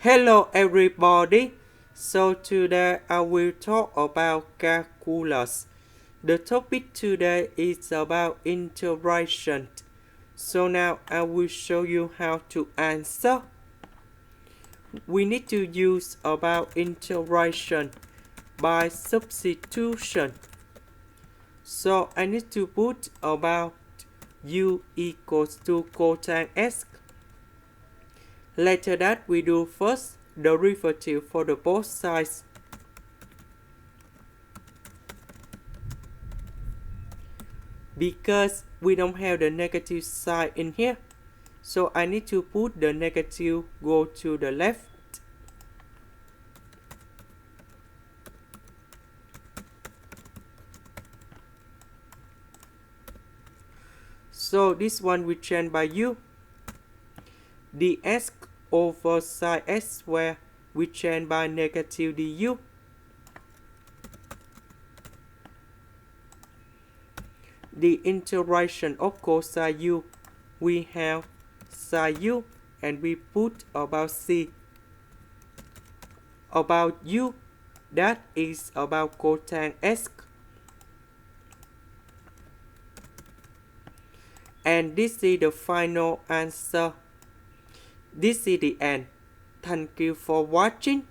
Hello everybody. So today I will talk about calculus. The topic today is about integration. So now I will show you how to answer. We need to use about integration by substitution. So I need to put about u equals to cotx x. Later that we do first derivative for the both sides. Because we don't have the negative sign in here, so I need to put the negative go to the left. So this one we change by u. dx over sine x squared we change by negative du. The integration of cosine u, we have sine u and we put about c. About u, that is about cotangent x. And this is the final answer. This is the end. Thank you for watching.